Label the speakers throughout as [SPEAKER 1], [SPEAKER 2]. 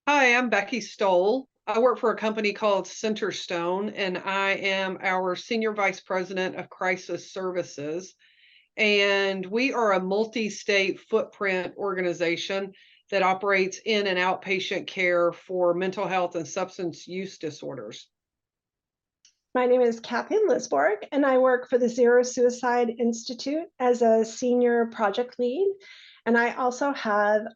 [SPEAKER 1] Hi, I'm Becky Stoll. I work for a company called Centerstone, and I am our Senior Vice President of Crisis Services. And we are a multi-state footprint organization that operates in and outpatient care for mental health and substance use disorders.
[SPEAKER 2] My name is Kathy Lisborg, and I work for the Zero Suicide Institute as a senior project lead. And I also have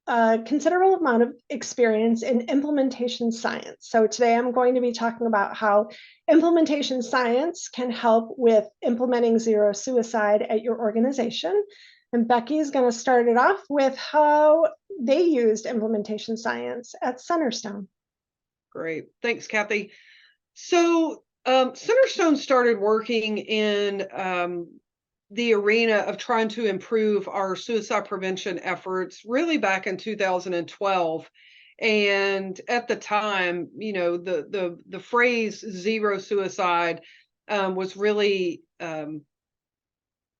[SPEAKER 2] a considerable amount of experience in implementation science. So today I'm going to be talking about how implementation science can help with implementing zero suicide at your organization. And Becky is going to start it off with how they used implementation science at Centerstone.
[SPEAKER 1] Great. Thanks, Kathy. So Centerstone started working in the arena of trying to improve our suicide prevention efforts really back in 2012. And at the time, the phrase zero suicide was really in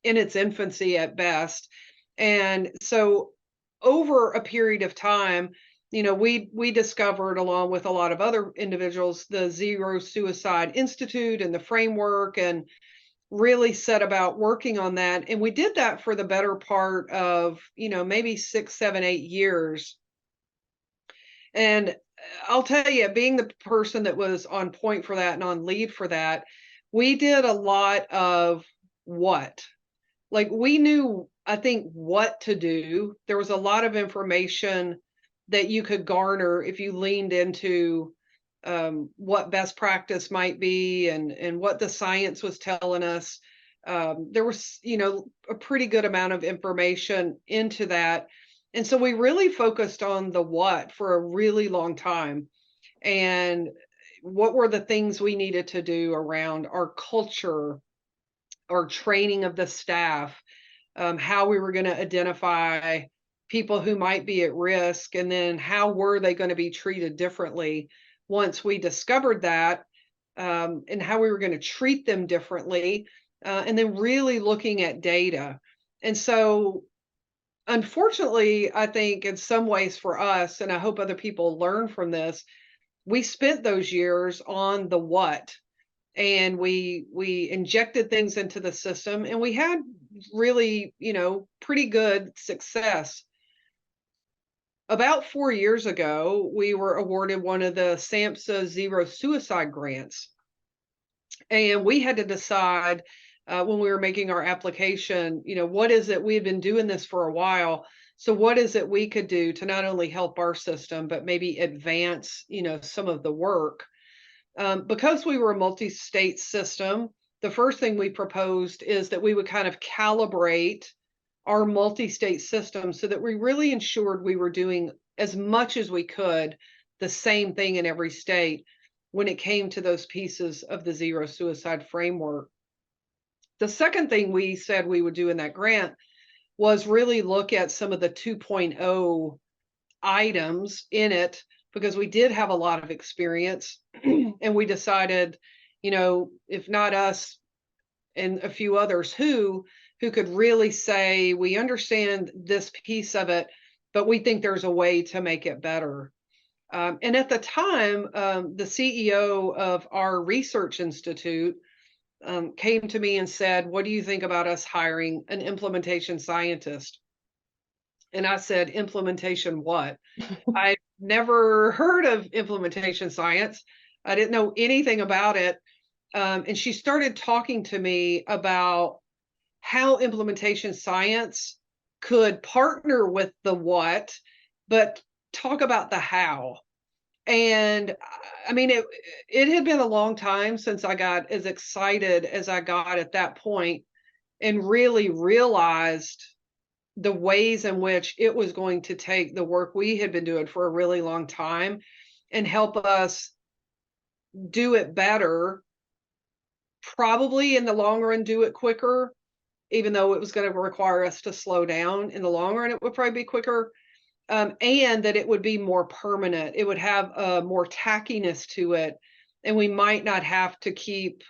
[SPEAKER 1] its infancy at best. And so over a period of time, we discovered, along with a lot of other individuals, the Zero Suicide Institute and the framework, and really set about working on that. And we did that for the better part of, maybe 6, 7, 8 years. And I'll tell you, being the person that was on point for that and on lead for that, we did a lot of what? Like, we knew, I think, what to do. There was a lot of information that you could garner if you leaned into what best practice might be and what the science was telling us. There was, a pretty good amount of information into that. And so we really focused on the what for a really long time. And what were the things we needed to do around our culture, our training of the staff, how we were going to identify people who might be at risk, and then how were they going to be treated differently once we discovered that, and how we were going to treat them differently, and then really looking at data. And so, unfortunately, I think in some ways for us, and I hope other people learn from this, we spent those years on the what, and we injected things into the system, and we had really, pretty good success. About 4 years ago, we were awarded one of the SAMHSA Zero Suicide grants, and we had to decide when we were making our application, what is it? We had been doing this for a while, so what is it we could do to not only help our system but maybe advance, some of the work. Because we were a multi-state system, the first thing we proposed is that we would kind of calibrate our multi-state system so that we really ensured we were doing as much as we could the same thing in every state when it came to those pieces of the zero suicide framework. The second thing we said we would do in that grant was really look at some of the 2.0 items in it, because we did have a lot of experience. And we decided, if not us and a few others, who could really say, we understand this piece of it, but we think there's a way to make it better. And at the time, the CEO of our research institute came to me and said, what do you think about us hiring an implementation scientist? And I said, implementation what? I never heard of implementation science. I didn't know anything about it. And she started talking to me about how implementation science could partner with the what, but talk about the how. And I mean, it had been a long time since I got as excited as I got at that point and really realized the ways in which it was going to take the work we had been doing for a really long time and help us do it better, probably in the long run do it quicker, even though it was going to require us to slow down. In the long run, it would probably be quicker, and that it would be more permanent. It would have more tackiness to it, and we might not have to keep,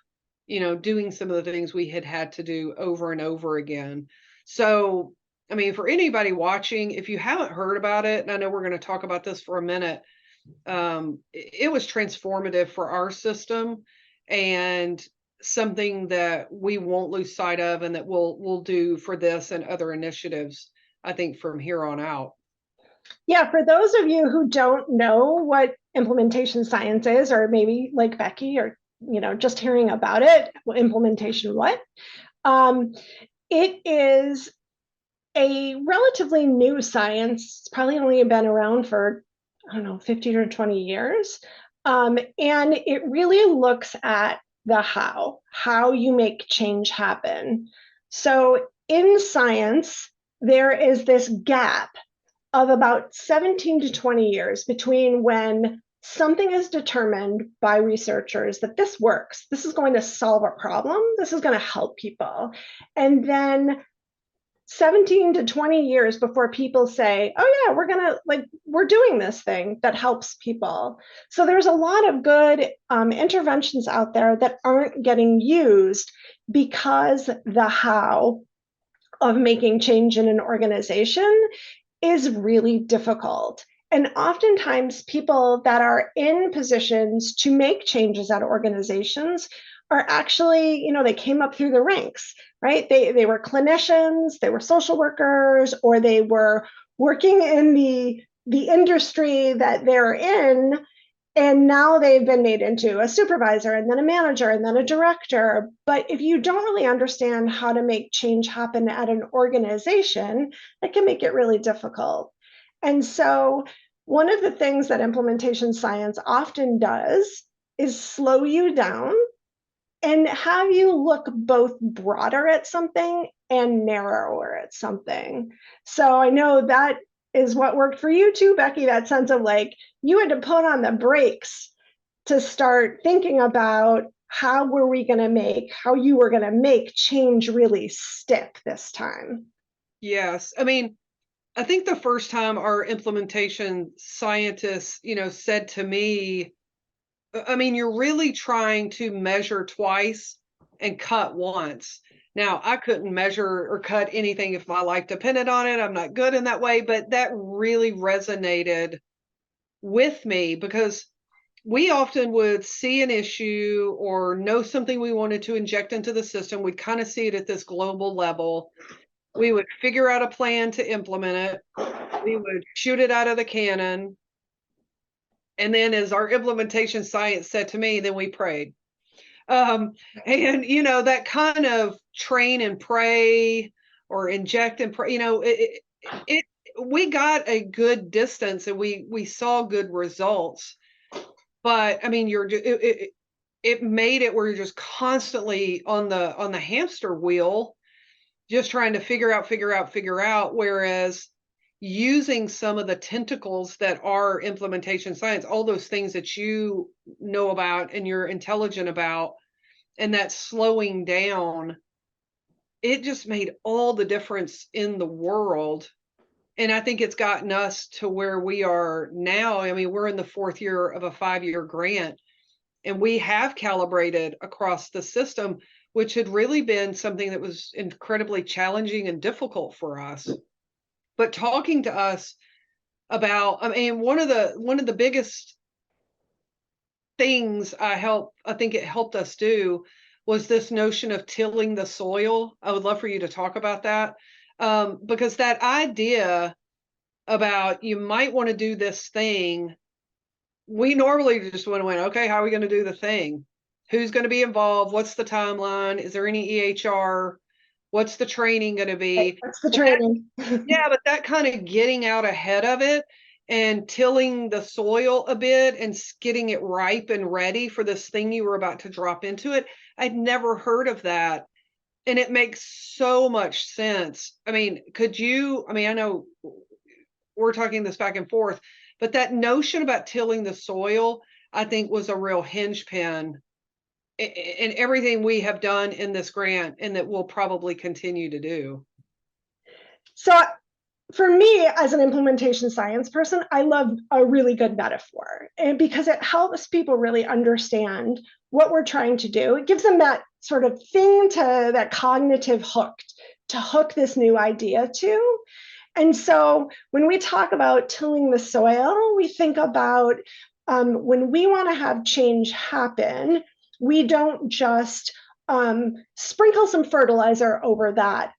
[SPEAKER 1] doing some of the things we had to do over and over again. So I mean, for anybody watching, if you haven't heard about it, and I know we're going to talk about this for a minute, it was transformative for our system and something that we won't lose sight of, and that we'll do for this and other initiatives, I think, from here on out.
[SPEAKER 2] Yeah, for those of you who don't know what implementation science is, or maybe like Becky, or just hearing about it, implementation what? It is a relatively new science. It's probably only been around for, I don't know, 15 or 20 years. And it really looks at the how you make change happen. So in science, there is this gap of about 17 to 20 years between when something is determined by researchers that this works, this is going to solve a problem, this is going to help people. And then 17 to 20 years before people say, oh yeah, we're doing this thing that helps people. So there's a lot of good interventions out there that aren't getting used because the how of making change in an organization is really difficult. And oftentimes people that are in positions to make changes at organizations are actually, they came up through the ranks, right? They were clinicians, they were social workers, or they were working in the industry that they're in, and now they've been made into a supervisor and then a manager and then a director. But if you don't really understand how to make change happen at an organization, it can make it really difficult. And so one of the things that implementation science often does is slow you down and have you look both broader at something and narrower at something. So I know that is what worked for you too, Becky, that sense of like, you had to put on the brakes to start thinking about how you were going to make change really stick this time.
[SPEAKER 1] Yes. I mean, I think the first time our implementation scientists, said to me, I mean, you're really trying to measure twice and cut once. Now, I couldn't measure or cut anything if my life depended on it. I'm not good in that way, but that really resonated with me because we often would see an issue or know something we wanted to inject into the system. We'd kind of see it at this global level. We would figure out a plan to implement it. We would shoot it out of the cannon. And then, as our implementation science said to me, then we prayed. And, that kind of train and pray or inject and pray, we got a good distance and we saw good results. But I mean, it made it where you're just constantly on the hamster wheel, just trying to figure out, whereas using some of the tentacles that are implementation science, all those things that you know about and you're intelligent about, and that slowing down, it just made all the difference in the world. And I think it's gotten us to where we are now. I mean, we're in the 4th year of a 5-year grant, and we have calibrated across the system, which had really been something that was incredibly challenging and difficult for us. But talking to us about, I mean, one of the biggest things I think it helped us do was this notion of tilling the soil. I would love for you to talk about that, because that idea about you might want to do this thing, we normally just want to win. Okay, how are we going to do the thing? Who's going to be involved? What's the timeline? Is there any EHR? What's the training going to be?
[SPEAKER 2] What's the training?
[SPEAKER 1] Yeah, but that kind of getting out ahead of it and tilling the soil a bit and getting it ripe and ready for this thing you were about to drop into it. I'd never heard of that. And it makes so much sense. I mean, I know we're talking this back and forth, but that notion about tilling the soil, I think, was a real hinge pin in everything we have done in this grant and that we'll probably continue to do.
[SPEAKER 2] So for me, as an implementation science person, I love a really good metaphor, and because it helps people really understand what we're trying to do. It gives them that sort of thing, that cognitive hook to hook this new idea to. And so when we talk about tilling the soil, we think about when we want to have change happen, we don't just sprinkle some fertilizer over that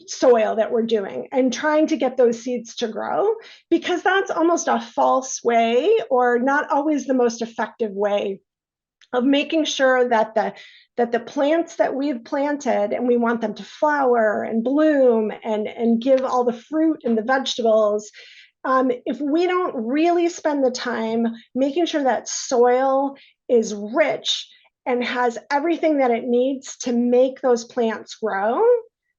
[SPEAKER 2] soil that we're doing and trying to get those seeds to grow, because that's almost a false way, or not always the most effective way of making sure that the plants that we've planted, and we want them to flower and bloom and give all the fruit and the vegetables, if we don't really spend the time making sure that soil is rich and has everything that it needs to make those plants grow.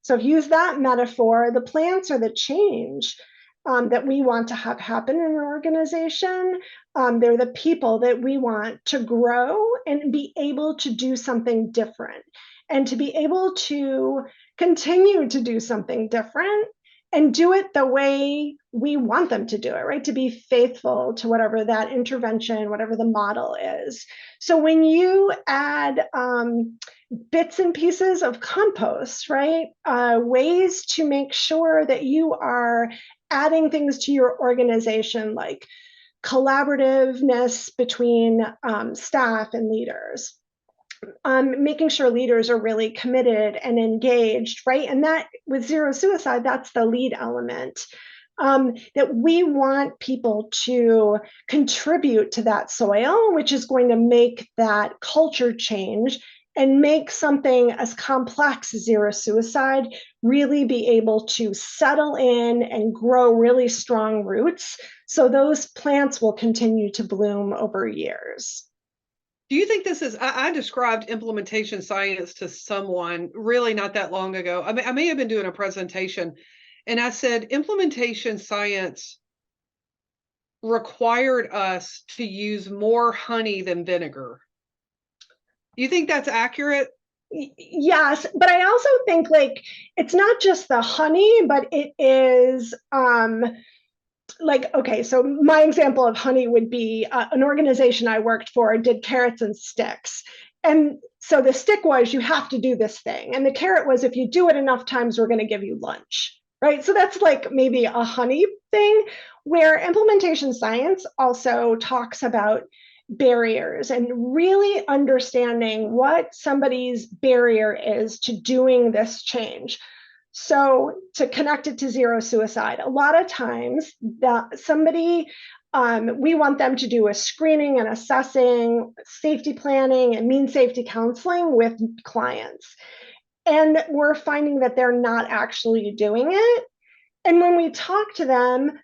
[SPEAKER 2] So if you use that metaphor, the plants are the change that we want to have happen in an organization. They're the people that we want to grow and be able to do something different, and to be able to continue to do something different and do it the way we want them to do it, right? To be faithful to whatever that intervention, whatever the model is. So when you add bits and pieces of compost, right? Ways to make sure that you are adding things to your organization, like collaborativeness between staff and leaders, making sure leaders are really committed and engaged, right? And that, with zero suicide, that's the lead element. That we want people to contribute to that soil, which is going to make that culture change and make something as complex as zero suicide really be able to settle in and grow really strong roots, so those plants will continue to bloom over years.
[SPEAKER 1] Do you think this is, I described implementation science to someone really not that long ago. I mean, I may have been doing a presentation, and I said implementation science required us to use more honey than vinegar. Do you think that's accurate?
[SPEAKER 2] Yes, but I also think, like, it's not just the honey, but it is like, okay, so my example of honey would be an organization I worked for did carrots and sticks. And so the stick was, you have to do this thing. And the carrot was, if you do it enough times, we're going to give you lunch, right? So that's like maybe a honey thing, where implementation science also talks about barriers and really understanding what somebody's barrier is to doing this change. So to connect it to zero suicide, a lot of times that somebody, we want them to do a screening and assessing, safety planning, and mean safety counseling with clients. And we're finding that they're not actually doing it. And when we talk to them,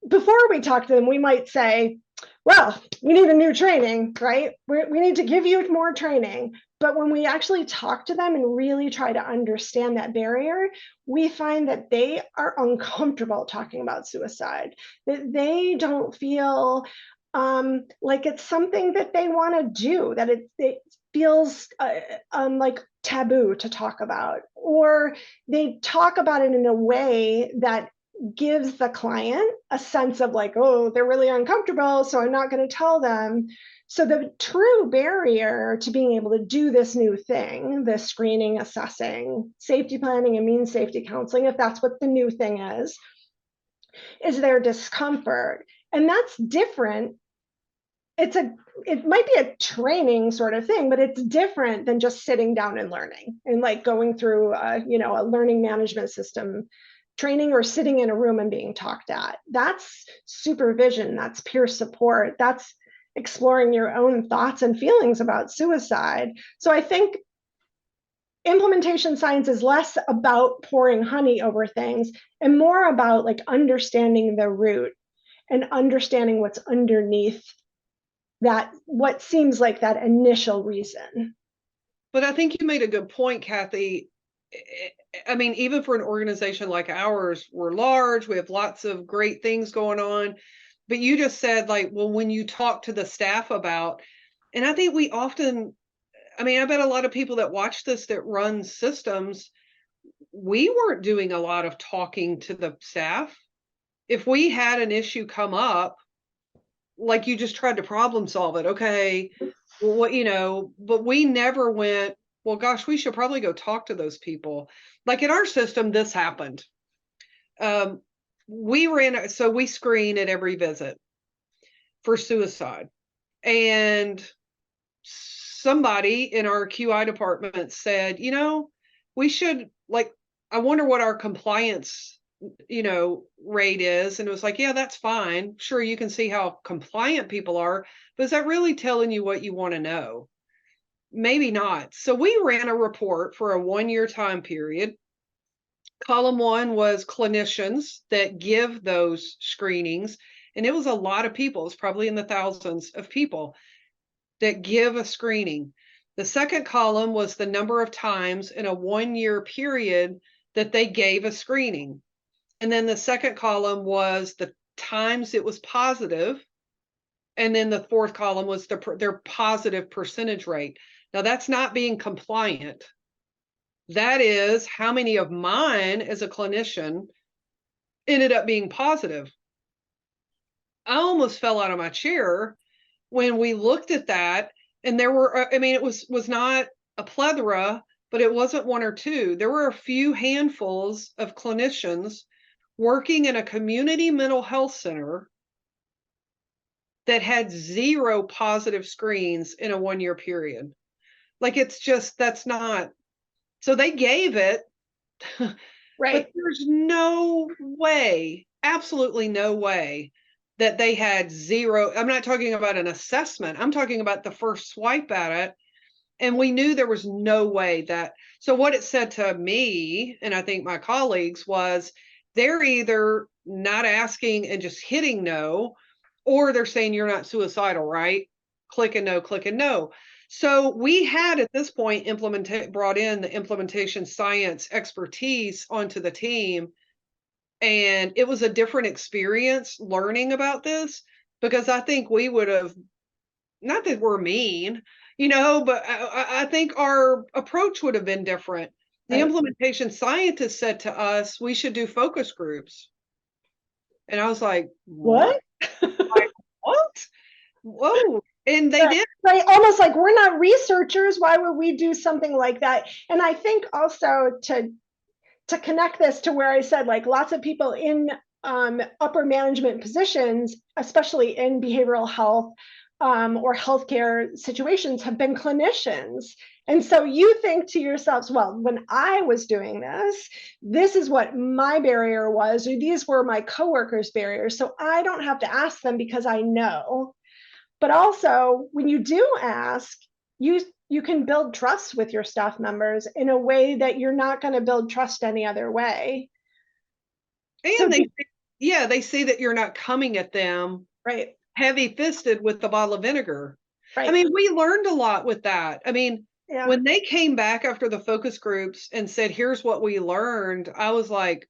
[SPEAKER 2] before we talk to them, we might say, well, we need a new training, right? We need to give you more training. But when we actually talk to them and really try to understand that barrier, we find that they are uncomfortable talking about suicide, that they don't feel like it's something that they want to do, that it feels like taboo to talk about, or they talk about it in a way that gives the client a sense of like, oh, they're really uncomfortable, so I'm not going to tell them. So the true barrier to being able to do this new thing, the screening, assessing, safety planning, and mean safety counseling, if that's what the new thing is their discomfort. And that's different. It might be a training sort of thing, but it's different than just sitting down and learning and like going through a learning management system training, or sitting in a room and being talked at. That's supervision, that's peer support, that's exploring your own thoughts and feelings about suicide. So I think implementation science is less about pouring honey over things and more about like understanding the root and understanding what's underneath that, what seems like that initial reason.
[SPEAKER 1] But I think you made a good point, Kathy. I mean, even for an organization like ours, we're large, we have lots of great things going on. But you just said, like, well, when you talk to the staff about, and I think we often, I mean, I bet a lot of people that watch this that run systems, we weren't doing a lot of talking to the staff. If we had an issue come up, like, you just tried to problem solve it. Okay, well, what, but we never went, well, gosh, we should probably go talk to those people. Like in our system, this happened. We screen at every visit for suicide. And somebody in our QI department said, we should, like, I wonder what our compliance, rate is. And it was like, yeah, that's fine. Sure, you can see how compliant people are, but is that really telling you what you want to know? Maybe not. So we ran a report for a 1-year time period. Column 1 was clinicians that give those screenings. And it was a lot of people. It's probably in the thousands of people that give a screening. The second column was the number of times in a 1-year period that they gave a screening. And then the second column was the times it was positive. And then the fourth column was their positive percentage rate. Now, that's not being compliant. That is how many of mine as a clinician ended up being positive. I almost fell out of my chair when we looked at that, and there were, it was not a plethora, but it wasn't one or two. There were a few handfuls of clinicians working in a community mental health center that had 0 positive screens in a 1-year period. Like, it's just, that's not, so they gave it,
[SPEAKER 2] Right.
[SPEAKER 1] but there's no way, absolutely no way that they had 0. I'm not talking about an assessment. I'm talking about the first swipe at it. And we knew there was no way that, so what it said to me, and I think my colleagues, was they're either not asking and just hitting no, or they're saying you're not suicidal, right? Click and no, click and no. So we had at this point brought in the implementation science expertise onto the team. And it was a different experience learning about this, because I think we would have, not that we're mean, but I think our approach would have been different. The
[SPEAKER 2] Right.
[SPEAKER 1] implementation scientist said to us, we should do focus groups. And I was like, what? Like, what? Whoa. And they did.
[SPEAKER 2] Right. Almost like, we're not researchers. Why would we do something like that? And I think also to connect this to where I said, like, lots of people in upper management positions, especially in behavioral health or healthcare situations, have been clinicians. And so you think to yourselves, well, when I was doing this is what my barrier was, or these were my coworkers' barriers. So I don't have to ask them because I know. But also, when you do ask, you can build trust with your staff members in a way that you're not going to build trust any other way.
[SPEAKER 1] And
[SPEAKER 2] So
[SPEAKER 1] they see that you're not coming at them
[SPEAKER 2] right,
[SPEAKER 1] heavy-fisted with the bottle of vinegar. I
[SPEAKER 2] right,
[SPEAKER 1] mean, we learned a lot with that. I mean,
[SPEAKER 2] yeah,
[SPEAKER 1] when they came back after the focus groups and said, here's what we learned, I was like,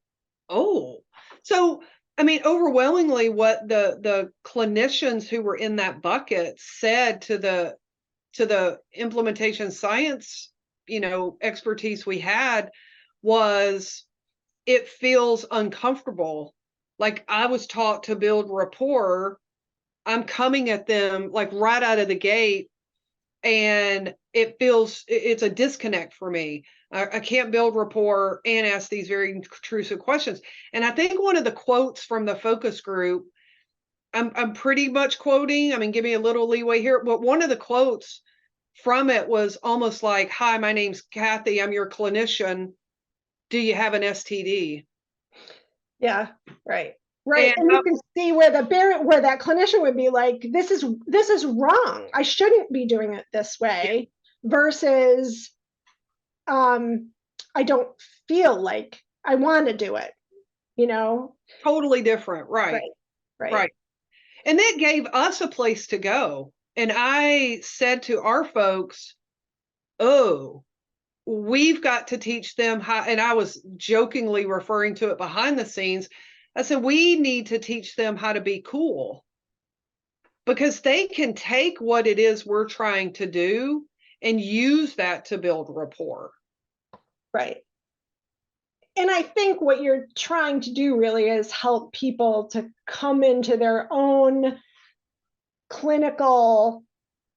[SPEAKER 1] oh. So, I mean, overwhelmingly what the clinicians who were in that bucket said to the implementation science, expertise we had, was it feels uncomfortable. Like, I was taught to build rapport. I'm coming at them like right out of the gate, and it's a disconnect for me. I can't build rapport and ask these very intrusive questions. And I think one of the quotes from the focus group, I'm pretty much quoting, I mean, give me a little leeway here, but one of the quotes from it was almost like, "Hi, my name's Kathy. I'm your clinician. Do you have an STD?"
[SPEAKER 2] yeah, right. Right.
[SPEAKER 1] And
[SPEAKER 2] And you can see where where that clinician would be like, this is wrong. I shouldn't be doing it this way, versus I don't feel like I want to do it, you know?
[SPEAKER 1] totally different, right?
[SPEAKER 2] Right. Right.
[SPEAKER 1] Right. And that gave us a place to go. And I said to our folks, oh, we've got to teach them how, and I was jokingly referring to it behind the scenes. I said, we need to teach them how to be cool, because they can take what it is we're trying to do and use that to build rapport.
[SPEAKER 2] Right. And I think what you're trying to do really is help people to come into their own clinical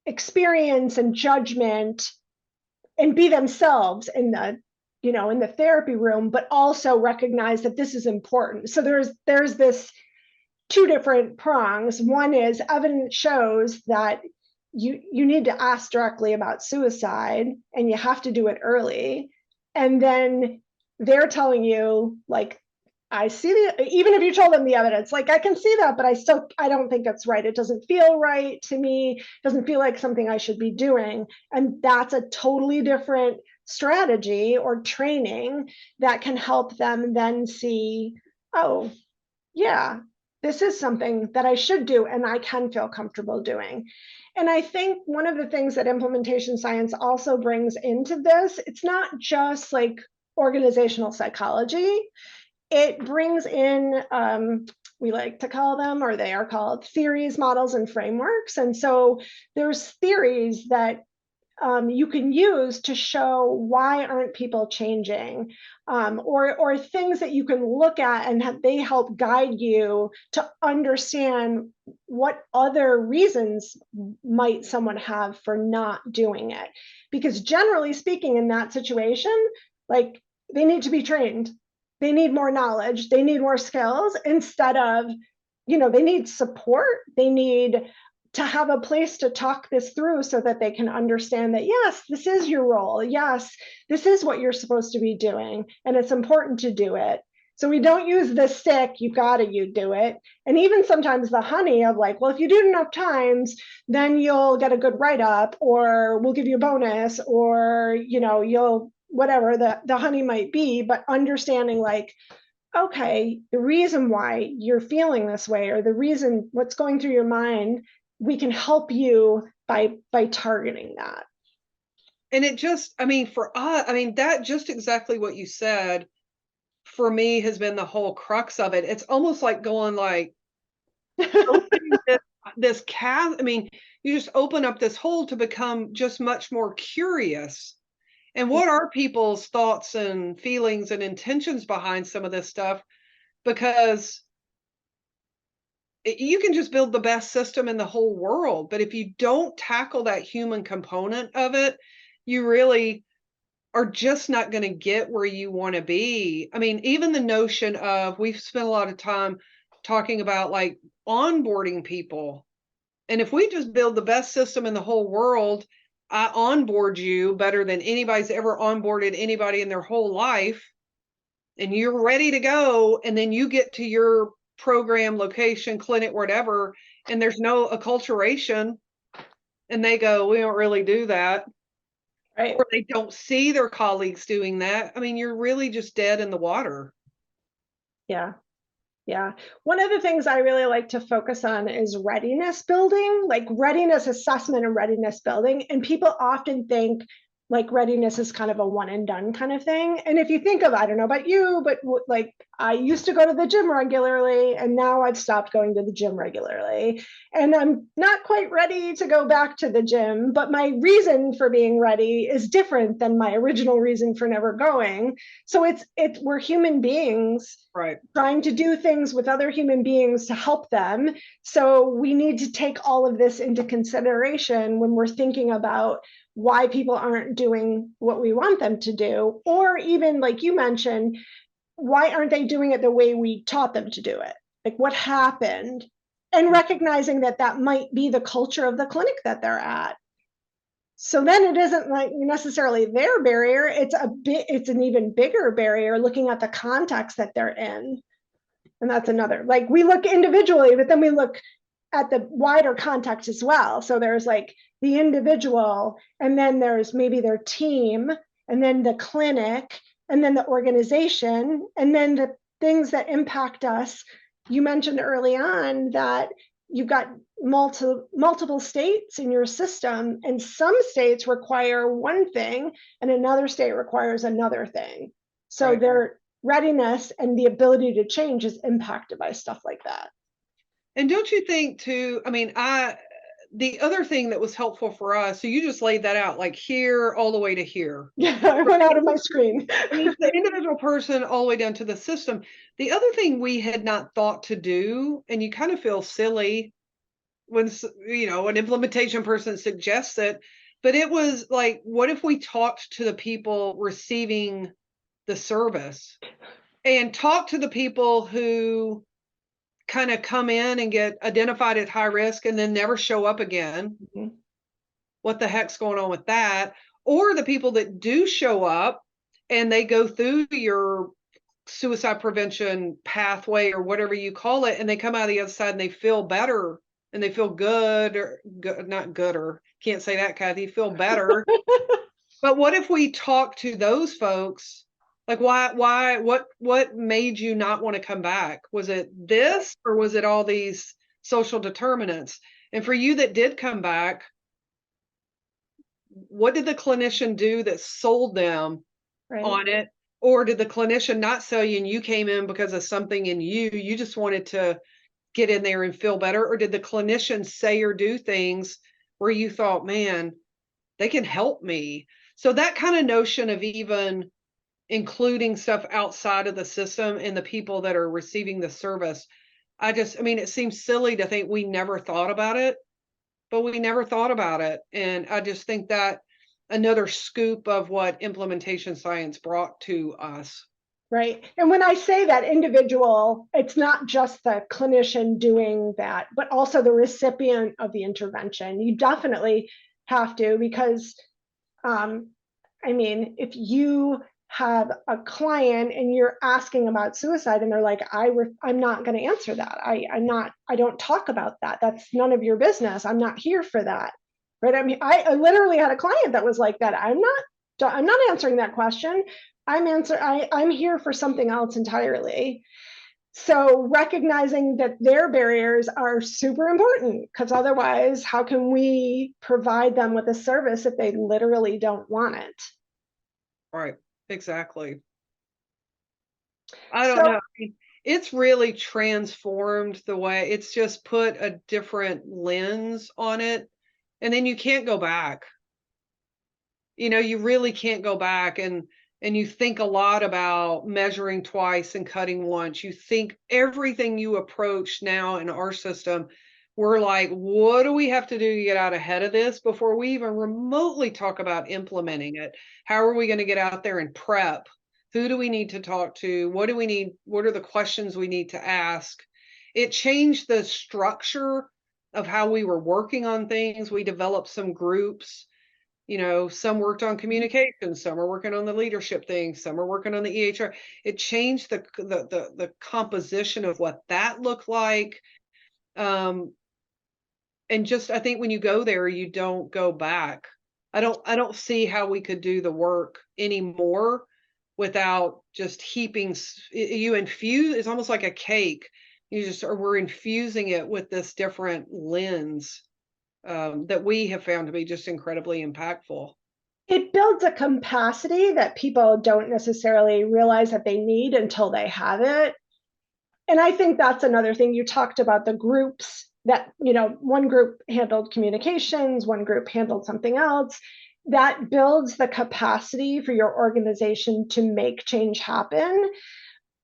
[SPEAKER 2] experience and judgment and be themselves in the, in the therapy room, but also recognize that this is important. So there's this two different prongs. One is evidence shows that you need to ask directly about suicide, and you have to do it early. And then they're telling you, like, I see even if you told them the evidence, like, I can see that, but I don't think it's right. It doesn't feel right to me. It doesn't feel like something I should be doing. And that's a totally different strategy or training that can help them then see, oh, yeah, this is something that I should do and I can feel comfortable doing. And I think one of the things that implementation science also brings into this, it's not just like organizational psychology. It brings in, we like to call them, or they are called, theories, models, and frameworks. And so there's theories that you can use to show why aren't people changing, or things that you can look at and they help guide you to understand what other reasons might someone have for not doing it. Because generally speaking, in that situation, like, they need to be trained. They need more knowledge. They need more skills instead of, they need support. They need to have a place to talk this through so that they can understand that, yes, this is your role. Yes, this is what you're supposed to be doing. And it's important to do it. So we don't use the stick, you do it. And even sometimes the honey of like, well, if you do it enough times, then you'll get a good write-up, or we'll give you a bonus, or, you'll, whatever the honey might be, but understanding like, okay, the reason why you're feeling this way, or the reason what's going through your mind, we can help you by targeting that.
[SPEAKER 1] And it just, for us, that just exactly what you said, for me, has been the whole crux of it. It's almost like going like, opening this cast, you just open up this hole to become just much more curious. And what are people's thoughts and feelings and intentions behind some of this stuff? Because you can just build the best system in the whole world, but if you don't tackle that human component of it, you really are just not going to get where you want to be. Even the notion of, we've spent a lot of time talking about like onboarding people. And if we just build the best system in the whole world, I onboard you better than anybody's ever onboarded anybody in their whole life, and you're ready to go. And then you get to your program, location, clinic, whatever, and there's no acculturation, and they go, we don't really do that.
[SPEAKER 2] Right.
[SPEAKER 1] Or they don't see their colleagues doing that. You're really just dead in the water.
[SPEAKER 2] Yeah. Yeah. One of the things I really like to focus on is readiness building, like readiness assessment and readiness building. And people often think like readiness is kind of a one and done kind of thing. And if you think of, I don't know about you, but like I used to go to the gym regularly, and now I've stopped going to the gym regularly. And I'm not quite ready to go back to the gym, but my reason for being ready is different than my original reason for never going. So it's we're human beings,
[SPEAKER 1] right,
[SPEAKER 2] trying to do things with other human beings to help them. So we need to take all of this into consideration when we're thinking about why people aren't doing what we want them to do, or even like you mentioned, why aren't they doing it the way we taught them to do it? Like, what happened? And recognizing that that might be the culture of the clinic that they're at. So then it isn't like necessarily their barrier, it's an even bigger barrier, looking at the context that they're in. And that's another, like, we look individually, but then we look at the wider context as well. So there's like the individual, and then there's maybe their team, and then the clinic, and then the organization, and then the things that impact us. You mentioned early on that you've got multiple states in your system, and some states require one thing and another state requires another thing. So
[SPEAKER 1] right.
[SPEAKER 2] their readiness and the ability to change is impacted by stuff like that.
[SPEAKER 1] And don't you think too, the other thing that was helpful for us, so you just laid that out, like here all the way to here.
[SPEAKER 2] Yeah, I went out of my screen.
[SPEAKER 1] The individual person all the way down to the system. The other thing we had not thought to do, and you kind of feel silly when, an implementation person suggests it, but it was like, what if we talked to the people receiving the service and talk to the people who kind of come in and get identified at high risk and then never show up again?
[SPEAKER 2] Mhm.
[SPEAKER 1] What the heck's going on with that? Or the people that do show up and they go through your suicide prevention pathway or whatever you call it, and they come out of the other side and they feel better and they feel good, or not gooder, can't say that, Kathy, feel better. But what if we talk to those folks? Like, what made you not want to come back? Was it this, or was it all these social determinants? And for you that did come back, what did the clinician do that sold them
[SPEAKER 2] Right.
[SPEAKER 1] on it? Or did the clinician not sell you and you came in because of something in you? You just wanted to get in there and feel better? Or did the clinician say or do things where you thought, man, they can help me? So that kind of notion of even including stuff outside of the system and the people that are receiving the service, I mean, it seems silly to think we never thought about it, but we never thought about it. And I just think that another scoop of what implementation science brought to us.
[SPEAKER 2] Right. And when I say that individual, it's not just the clinician doing that, but also the recipient of the intervention. You definitely have to, because I mean, if you have a client and you're asking about suicide and they're like, I'm not going to answer that. I don't talk about that. That's none of your business. I'm not here for that. Right. I mean, I literally had a client that was like that. I'm not answering that question. I'm here for something else entirely. So recognizing that their barriers are super important, because otherwise, how can we provide them with a service if they literally don't want it?
[SPEAKER 1] Right. Exactly. I don't
[SPEAKER 2] So
[SPEAKER 1] know. It's really transformed the way it's just put a different lens on it. And then you can't go back. You really can't go back, and you think a lot about measuring twice and cutting once. You think everything you approach now in our system, we're like, what do we have to do to get out ahead of this before we even remotely talk about implementing it? How are we going to get out there and prep? Who do we need to talk to? What do we need? What are the questions we need to ask? It changed the structure of how we were working on things. We developed some groups. Some worked on communication, some are working on the leadership thing, some are working on the EHR. It changed the composition of what that looked like. And just, I think when you go there, you don't go back. I don't see how we could do the work anymore without just heaping. You infuse, it's almost like a cake. We're infusing it with this different lens that we have found to be just incredibly impactful.
[SPEAKER 2] it builds a capacity that people don't necessarily realize that they need until they have it. And I think that's another thing. You talked about the groups that, one group handled communications, one group handled something else. That builds the capacity for your organization to make change happen.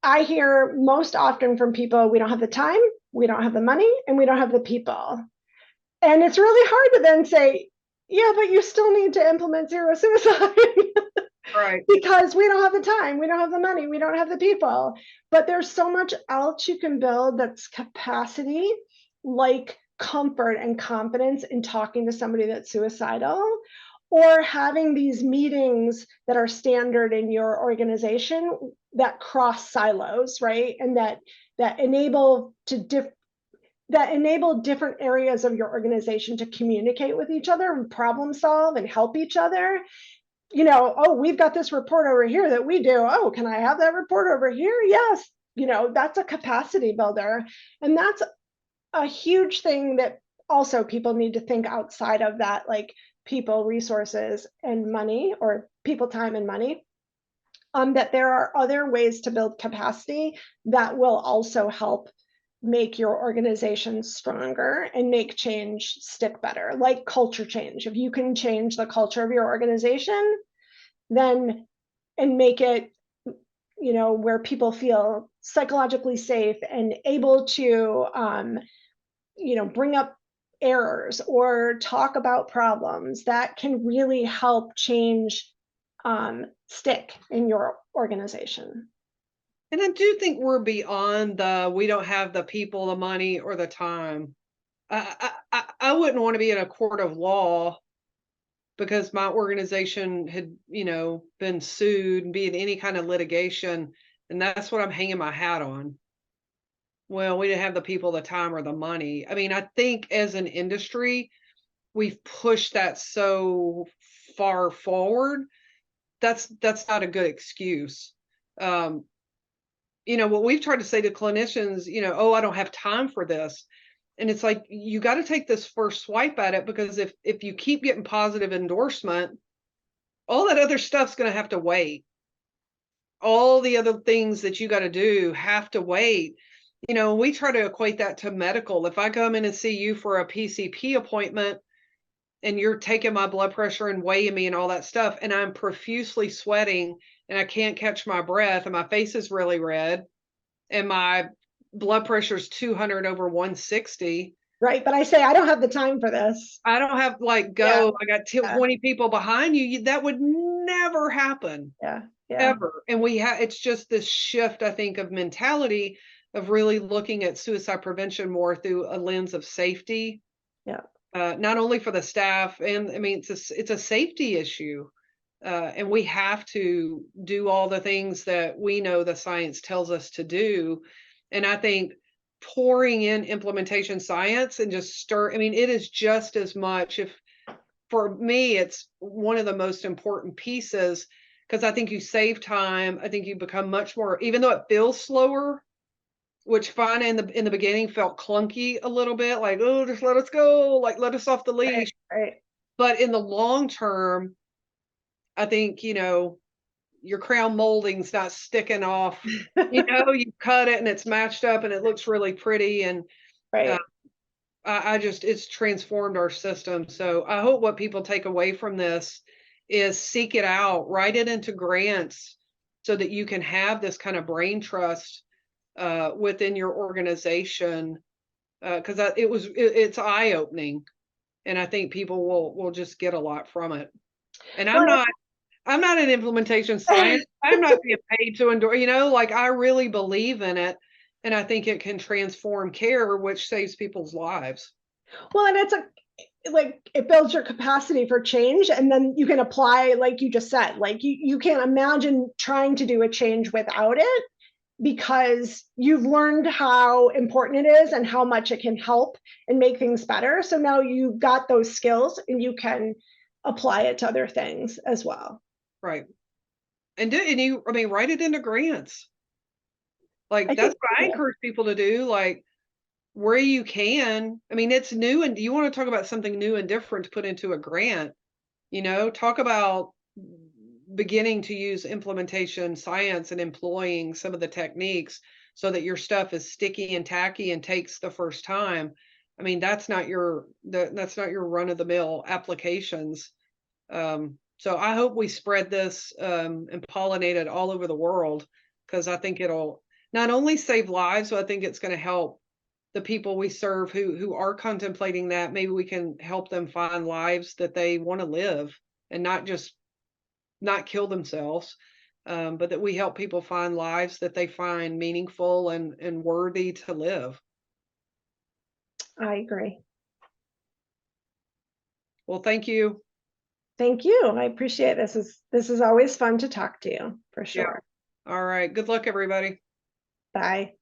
[SPEAKER 2] I hear most often from people, we don't have the time, we don't have the money, and we don't have the people. And it's really hard to then say, yeah, but you still need to implement zero suicide.
[SPEAKER 1] Right.
[SPEAKER 2] Because we don't have the time, we don't have the money, we don't have the people. But there's so much else you can build that's capacity, like comfort and confidence in talking to somebody that's suicidal, or having these meetings that are standard in your organization that cross silos, right? And that enable different areas of your organization to communicate with each other and problem solve and help each other. Oh, we've got this report over here that we do. Oh, can I have that report over here? Yes. That's a capacity builder. And that's a huge thing that also people need to think outside of that, like people, resources, and money, or people, time, and money. That there are other ways to build capacity that will also help make your organization stronger and make change stick better, like culture change. If you can change the culture of your organization, then and make it where people feel psychologically safe and able to bring up errors or talk about problems that can really help change stick in your organization.
[SPEAKER 1] And I do think we're beyond we don't have the people, the money, or the time. I wouldn't want to be in a court of law because my organization had, been sued and be in any kind of litigation. And that's what I'm hanging my hat on. Well, we didn't have the people, the time, or the money. I mean, I think as an industry, we've pushed that so far forward. That's not a good excuse. What we've tried to say to clinicians, oh, I don't have time for this. And it's like, you got to take this first swipe at it, because if you keep getting positive endorsement, all that other stuff's going to have to wait. All the other things that you got to do have to wait. We try to equate that to medical. If I come in and see you for a PCP appointment and you're taking my blood pressure and weighing me and all that stuff, and I'm profusely sweating and I can't catch my breath and my face is really red and my blood pressure is 200 over 160.
[SPEAKER 2] Right. But I say, I don't have the time for this.
[SPEAKER 1] I don't have I got 20 people behind you. That would never happen.
[SPEAKER 2] Yeah.
[SPEAKER 1] Ever. And it's just this shift, I think, of mentality of really looking at suicide prevention more through a lens of safety.
[SPEAKER 2] Yeah.
[SPEAKER 1] Not only for the staff, and I mean, it's a safety issue. And we have to do all the things that we know the science tells us to do. And I think pouring in implementation science and it is just as much, for me, it's one of the most important pieces, because I think you save time. I think you become much more, even though it feels slower, which fine in the beginning felt clunky a little bit, like, oh, just let us go, like let us off the leash.
[SPEAKER 2] Right.
[SPEAKER 1] But in the long term, I think, your crown molding's not sticking off. You cut it and it's matched up and it looks really pretty. And
[SPEAKER 2] Right.
[SPEAKER 1] it's transformed our system. So I hope what people take away from this is seek it out, write it into grants so that you can have this kind of brain trust within your organization. Because it's eye-opening, and I think people will just get a lot from it. And I'm not an implementation scientist. I'm not being paid to endorse, I really believe in it. And I think it can transform care, which saves people's lives.
[SPEAKER 2] Well, and it builds your capacity for change, and then you can apply, like you just said, like you can't imagine trying to do a change without it, because you've learned how important it is and how much it can help and make things better. So now you've got those skills and you can apply it to other things as well.
[SPEAKER 1] Right. And write it into grants. Like, that's what I encourage people to do, like, where you can. I mean, it's new, and you want to talk about something new and different to put into a grant, talk about beginning to use implementation science and employing some of the techniques so that your stuff is sticky and tacky and takes the first time. I mean, that's not your run of the mill applications. So I hope we spread this and pollinate it all over the world, because I think it'll not only save lives, but I think it's going to help the people we serve who are contemplating that. Maybe we can help them find lives that they want to live and not kill themselves, but that we help people find lives that they find meaningful and worthy to live.
[SPEAKER 2] I agree.
[SPEAKER 1] Well, thank you.
[SPEAKER 2] Thank you. I appreciate it. This is always fun to talk to you, for sure.
[SPEAKER 1] Yeah. All right. Good luck, everybody.
[SPEAKER 2] Bye.